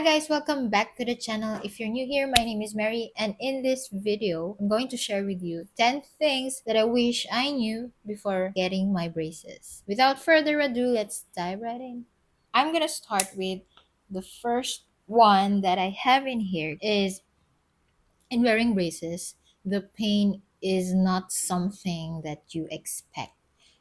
Hi guys, welcome back to the channel. If you're new here, my name is Mary, and in this video, I'm going to share with you 10 things that I wish I knew before getting my braces. Without further ado, let's dive right in. I'm gonna start with the first one that I have in here is in wearing braces, the pain is not something that you expect.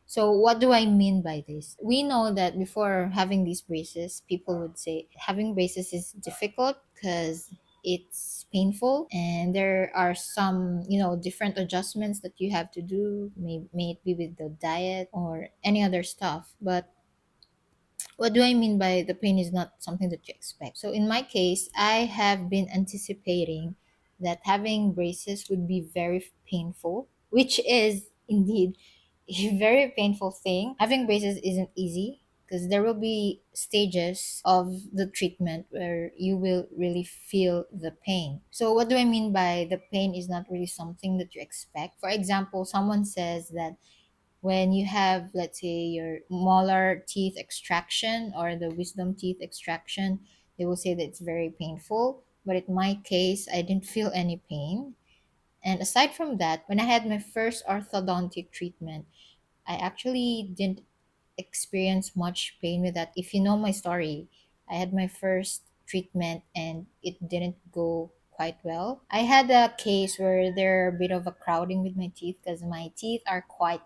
So, what do I mean by this? We know that before having these braces, people would say having braces is difficult because it's painful and there are some different adjustments that you have to do, may it be with the diet or any other stuff. But what do I mean by the pain is not something that you expect? So in my case, I have been anticipating that having braces would be very painful, which is indeed a very painful thing. Having braces isn't easy because there will be stages of the treatment where you will really feel the pain. So what do I mean by the pain is not really something that you expect? For example, someone says that when you have, let's say, your molar teeth extraction or the wisdom teeth extraction, they will say that it's very painful. But in my case, I didn't feel any pain. And aside from that, when I had my first orthodontic treatment, I actually didn't experience much pain with that. If you know my story, I had my first treatment and it didn't go quite well. I had a case where there are a bit of a crowding with my teeth because my teeth are quite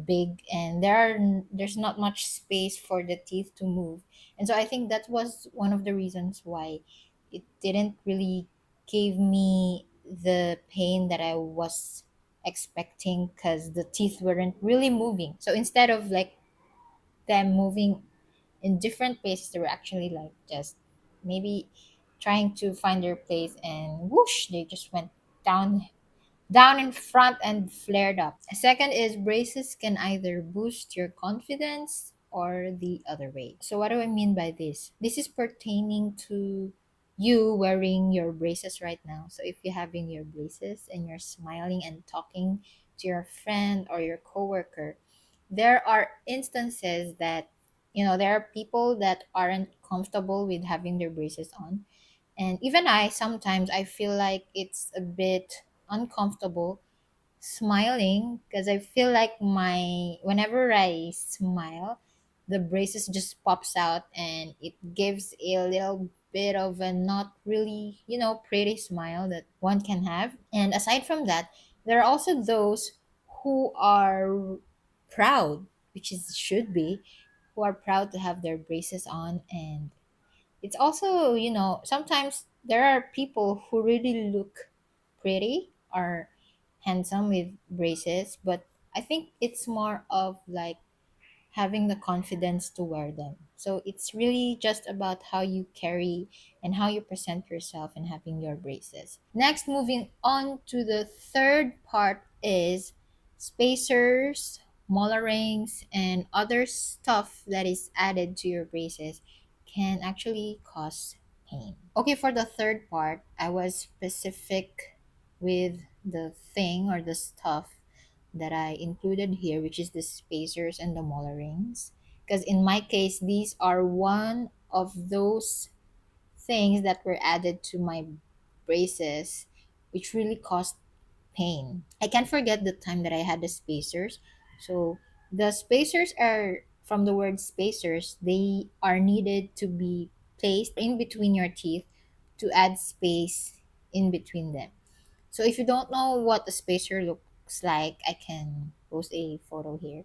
big, and there's not much space for the teeth to move. And so I think that was one of the reasons why it didn't really give me the pain that I was expecting, because the teeth weren't really moving. So instead of like them moving in different places, they were actually like just maybe trying to find their place, and whoosh, they just went down in front and flared up. Second is braces can either boost your confidence or the other way. So what do I mean by this? This is pertaining to you wearing your braces right now. So if you're having your braces and you're smiling and talking to your friend or your coworker, there are instances that there are people that aren't comfortable with having their braces on, and even I sometimes I feel like it's a bit uncomfortable smiling because I feel like my whenever I smile, the braces just pops out and it gives a little bit of a not really, pretty smile that one can have. And aside from that, there are also those who are proud, which is should be, who are proud to have their braces on. And it's also, sometimes there are people who really look pretty or handsome with braces, but I think it's more of like having the confidence to wear them. So it's really just about how you carry and how you present yourself in having your braces. Next, moving on to the third part is spacers, molar rings, and other stuff that is added to your braces can actually cause pain. Okay, for the third part, I was specific with the thing or the stuff that I included here, which is the spacers and the molar rings. Because in my case, these are one of those things that were added to my braces, which really caused pain. I can't forget the time that I had the spacers. So the spacers are from the word spacers, they are needed to be placed in between your teeth to add space in between them. So if you don't know what a spacer looks like, I can post a photo here.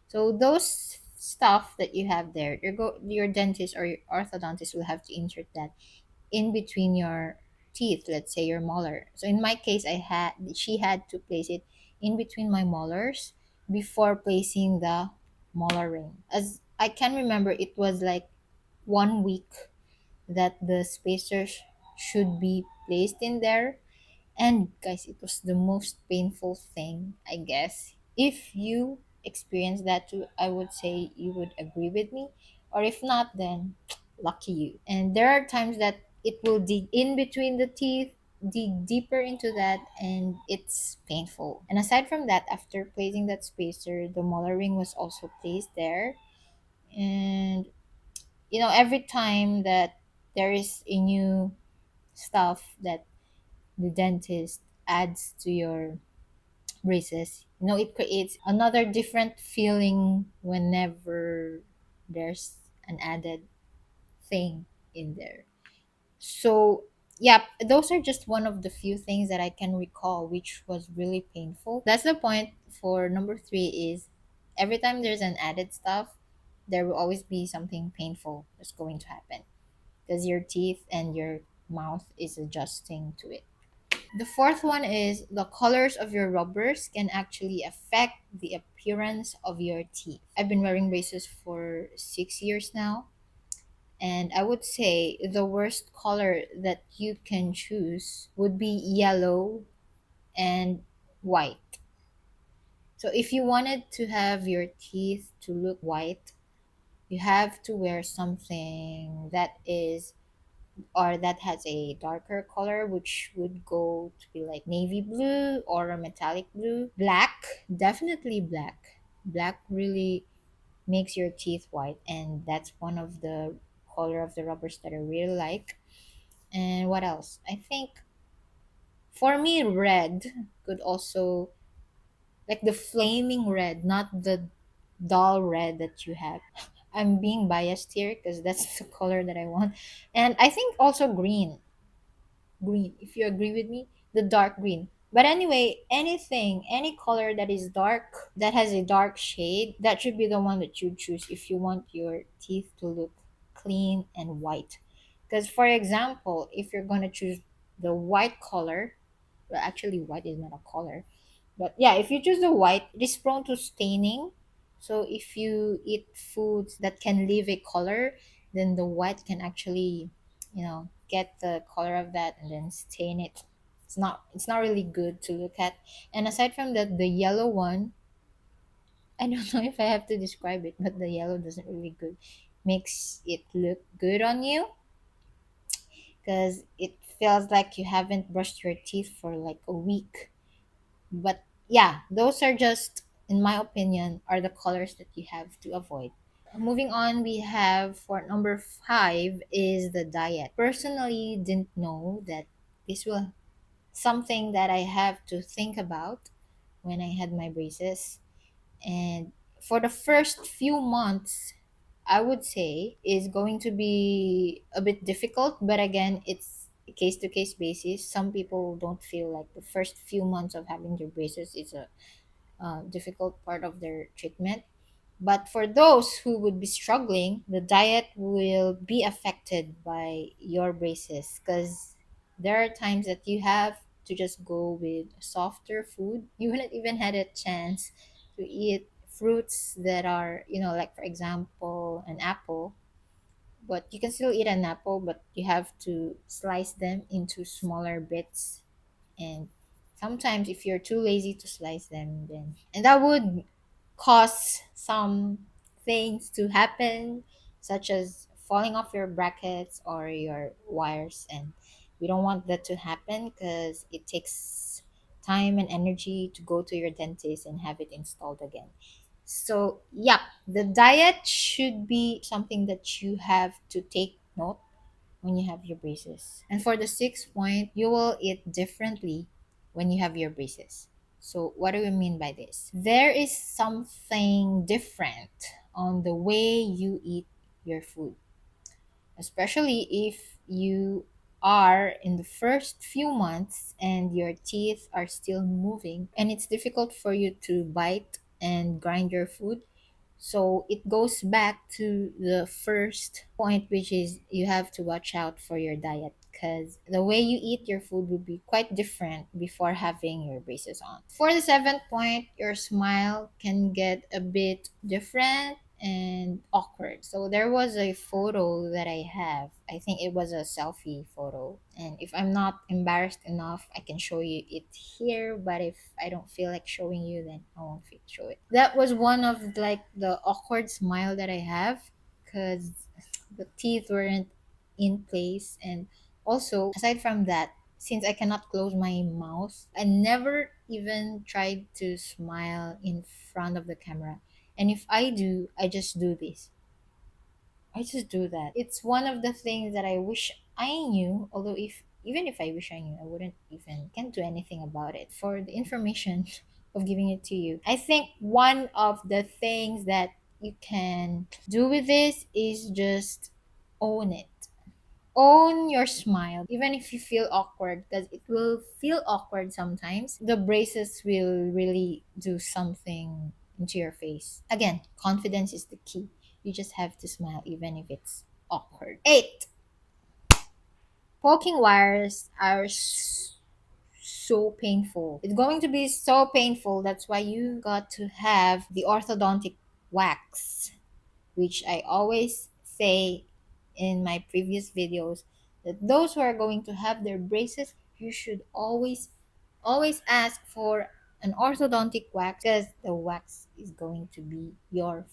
So those stuff that you have there, your dentist or your orthodontist will have to insert that in between your teeth, let's say your molar. So in my case, she had to place it in between my molars before placing the molar ring. As I can remember, it was like 1 week that the spacers should be placed in there. And guys, it was the most painful thing, I guess. If you experience that too, I would say you would agree with me. Or if not, then lucky you. And there are times that it will dig in between the teeth, dig deeper into that, and it's painful. And aside from that, after placing that spacer, the molar ring was also placed there. And every time that there is a new stuff that the dentist adds to your braces, it creates another different feeling whenever there's an added thing in there. So, yeah, those are just one of the few things that I can recall which was really painful. That's the point for number three is every time there's an added stuff, there will always be something painful that's going to happen because your teeth and your mouth is adjusting to it. The fourth one is the colors of your rubbers can actually affect the appearance of your teeth. I've been wearing braces for 6 years now, and I would say the worst color that you can choose would be yellow and white. So if you wanted to have your teeth to look white, you have to wear something that is or that has a darker color, which would go to be like navy blue or a metallic blue. Black, definitely black. Black really makes your teeth white, and that's one of the color of the rubbers that I really like. And what else? I think for me, red could also, like the flaming red, not the dull red that you have. I'm being biased here because that's the color that I want. And I think also green, if you agree with me, the dark green. But anyway, any color that is dark, that has a dark shade, that should be the one that you choose if you want your teeth to look clean and white. Because, for example, if you're going to choose the white color, well, actually, white is not a color, but yeah, if you choose the white, it is prone to staining. So if you eat foods that can leave a color, then the white can actually, get the color of that and then stain it. It's not really good to look at. And aside from that, the yellow one, I don't know if I have to describe it, but the yellow doesn't really good makes it look good on you because it feels like you haven't brushed your teeth for like a week. But yeah, those are just, in my opinion, are the colors that you have to avoid. Moving on, we have for number five is the diet. Personally, didn't know that this will something that I have to think about when I had my braces. And for the first few months, I would say is going to be a bit difficult, but again, it's case to case basis. Some people don't feel like the first few months of having their braces is a difficult part of their treatment. But for those who would be struggling, the diet will be affected by your braces because there are times that you have to just go with softer food. You wouldn't even had a chance to eat fruits that are, like for example, an apple. But you can still eat an apple, but you have to slice them into smaller bits. And sometimes if you're too lazy to slice them, then and that would cause some things to happen, such as falling off your brackets or your wires. And we don't want that to happen because it takes time and energy to go to your dentist and have it installed again. So yeah, the diet should be something that you have to take note when you have your braces. And for the sixth point, you will eat differently when you have your braces. So, what do we mean by this? There is something different on the way you eat your food, especially if you are in the first few months and your teeth are still moving and it's difficult for you to bite and grind your food. So it goes back to the first point, which is you have to watch out for your diet because the way you eat your food will be quite different before having your braces on. For the seventh point, your smile can get a bit different and awkward. So there was a photo that I have. I think it was a selfie photo. And if I'm not embarrassed enough, I can show you it here. But if I don't feel like showing you, then I won't show it. That was one of like the awkward smile that I have because the teeth weren't in place. And also, aside from that, since I cannot close my mouth, I never even tried to smile in front of the camera. And if I do, I just do this. I just do that. It's one of the things that I wish I knew, although if even if I wish I knew, I wouldn't even can't do anything about it for the information of giving it to you. I think one of the things that you can do with this is just own it. Own your smile, even if you feel awkward, because it will feel awkward sometimes. The braces will really do something into your face. Again, confidence is the key. You just have to smile, even if it's awkward. 8. Poking wires are so painful. It's going to be so painful. That's why you got to have the orthodontic wax, which I always say in my previous videos, that those who are going to have their braces, you should always ask for an orthodontic wax, because the wax is going to be your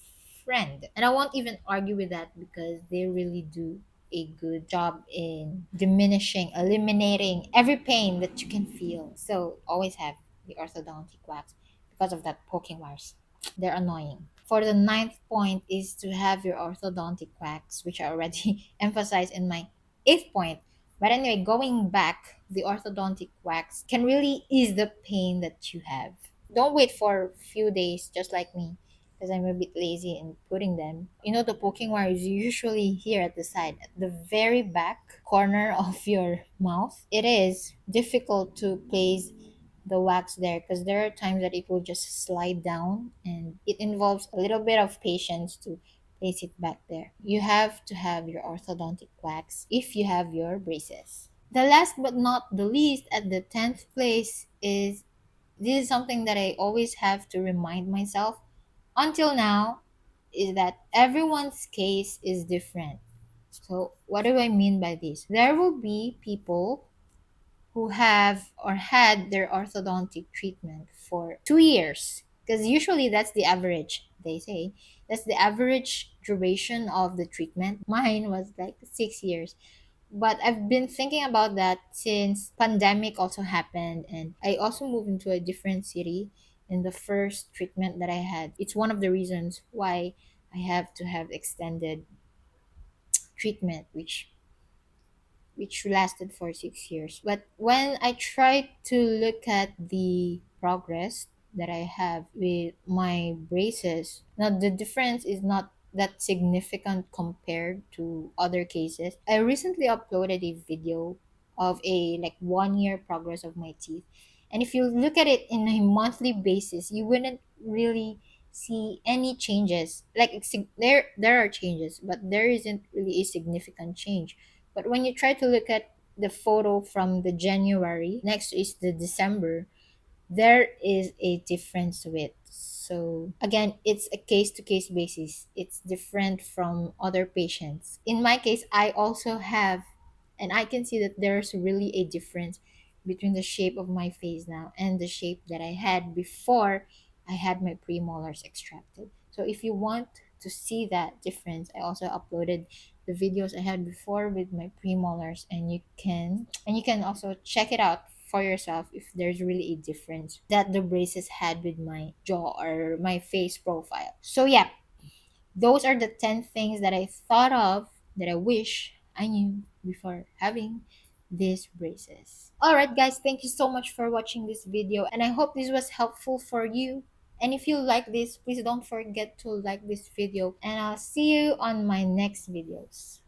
friend. And I won't even argue with that, because they really do a good job in diminishing, eliminating every pain that you can feel. So always have the orthodontic wax because of that poking wires. They're annoying. For the ninth point is to have your orthodontic wax, which I already emphasized in my eighth point. But anyway, going back, the orthodontic wax can really ease the pain that you have. Don't wait for a few days, just like me, because I'm a bit lazy in putting them. You know, the poking wire is usually here at the side, at the very back corner of your mouth. It is difficult to place the wax there, because there are times that it will just slide down, and it involves a little bit of patience to place it back there. You have to have your orthodontic wax if you have your braces. The last but not the least, at the 10th place, is this is something that I always have to remind myself until now, is that everyone's case is different. So, what do I mean by this? There will be people who have or had their orthodontic treatment for 2 years, because usually that's the average, they say. That's the average duration of the treatment. Mine was like 6 years. But I've been thinking about that since pandemic also happened, and I also moved into a different city in the first treatment that I had. It's one of the reasons why I have to have extended treatment, which lasted for 6 years. But when I try to look at the progress that I have with my braces, now the difference is not that significant compared to other cases. I recently uploaded a video of a like 1 year progress of my teeth. And if you look at it in a monthly basis, you wouldn't really see any changes. Like there are changes, but there isn't really a significant change. But when you try to look at the photo from the January, next is the December, there is a difference to it. So again, it's a case to case basis. It's different from other patients. In my case, I also have, and I can see that there's really a difference between the shape of my face now and the shape that I had before I had my premolars extracted. So if you want to see that difference, I also uploaded the videos I had before with my premolars, and you can also check it out for yourself if there's really a difference that the braces had with my jaw or my face profile. So yeah, those are the 10 things that I thought of that I wish I knew before having these braces. Alright guys, thank you so much for watching this video, and I hope this was helpful for you. And if you like this, please don't forget to like this video, and I'll see you on my next videos.